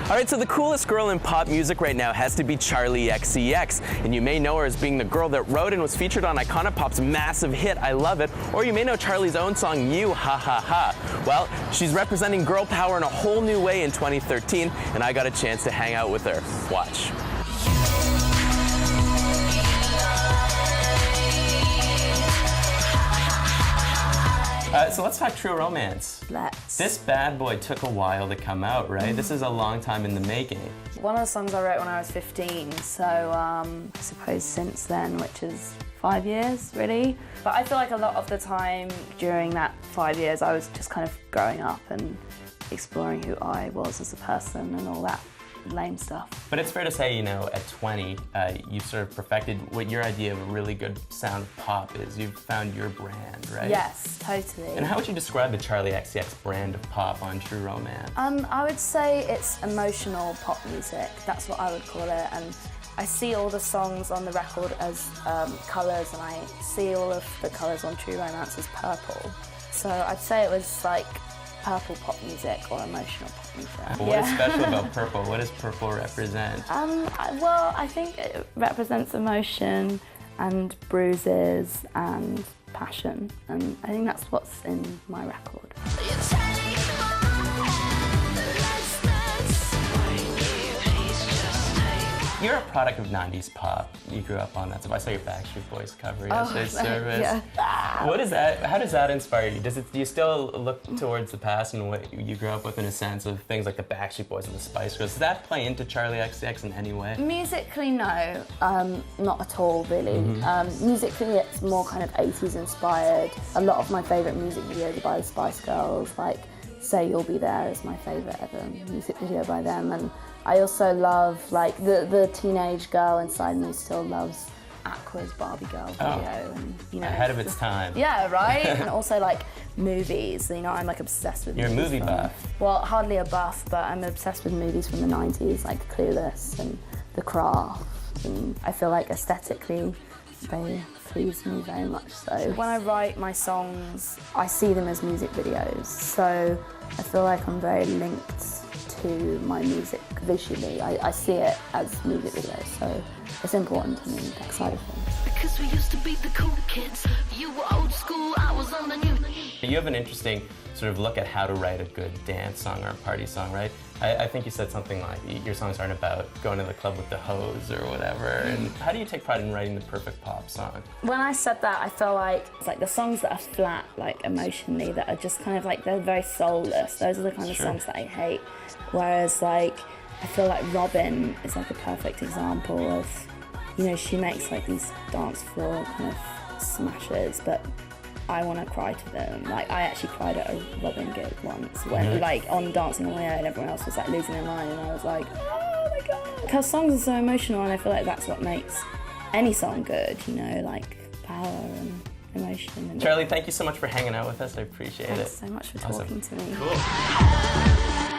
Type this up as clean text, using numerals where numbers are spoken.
All right, so the coolest girl in pop music right now has to be Charli XCX, and you may know her as being the girl that wrote and was featured on Iconopop's massive hit, I Love It, or you may know Charli's own song, You, Ha Ha Ha. Well, she's representing girl power in a whole new way in 2013, and I got a chance to hang out with her. Watch. So let's talk True Romance. Let's. This bad boy took a while to come out, right? This is a long time in the making. One of the songs I wrote when I was 15, so I suppose since then, which is 5 years, really. But I feel like a lot of the time during that 5 years, I was just kind of growing up and exploring who I was as a person and all that lame stuff. But it's fair to say, you know, at 20, you sort of perfected what your idea of a really good sound of pop is. You've found your brand, right? Yes, totally. And how would you describe the Charli XCX brand of pop on True Romance? I would say it's emotional pop music. That's what I would call it. And I see all the songs on the record as colours, and I see all of the colours on True Romance as purple. So I'd say it was like purple pop music or emotional pop music. What is special about purple? What does purple represent? Well, I think it represents emotion and bruises and passion, and I think that's what's in my record. You're a product of 90s pop. You grew up on that stuff. I saw your Backstreet Boys cover yesterday service. Yeah. What is that? How does that inspire you? Do you still look towards the past and what you grew up with in a sense of things like the Backstreet Boys and the Spice Girls? Does that play into Charli XCX in any way? Musically, no, not at all, really. Musically, it's more kind of 80s inspired. A lot of my favourite music videos are by the Spice Girls, like Say You'll Be There is my favourite ever music video by them. And I also love, like, the teenage girl inside me still loves Aqua's Barbie Girl video. And, you know, ahead of its time. Yeah, right? And also, like, movies. You know, I'm, like, obsessed with movies. You're a movie buff. Well, hardly a buff, but I'm obsessed with movies from the 90s, like Clueless and The Craft. And I feel like aesthetically, they please me very much so. When I write my songs, I see them as music videos. So I feel like I'm very linked to my music visually. I see it as music videos, so it's important to me, that side of things. Because we used to be the cool kids. You were old school, I was on the new. You have an interesting sort of look at how to write a good dance song or a party song, right? I think you said something like your songs aren't about going to the club with the hose or whatever. And how do you take pride in writing the perfect pop song? When I said that, I feel like it's like the songs that are flat, like emotionally, that are just kind of like, they're very soulless. Those are the kind of songs that I hate. Whereas, like, I feel like Robin is like a perfect example of, you know, she makes like these dance floor kind of smashers, but I want to cry to them. Like, I actually cried at a Robin gig once when, like, on Dancing on My Own, everyone else was like losing their mind, and I was like, oh my god. Her songs are so emotional, and I feel like that's what makes any song good, you know, like power and emotion. And Charli, thank you so much for hanging out with us. I appreciate it. Thanks so much for talking to me. Cool.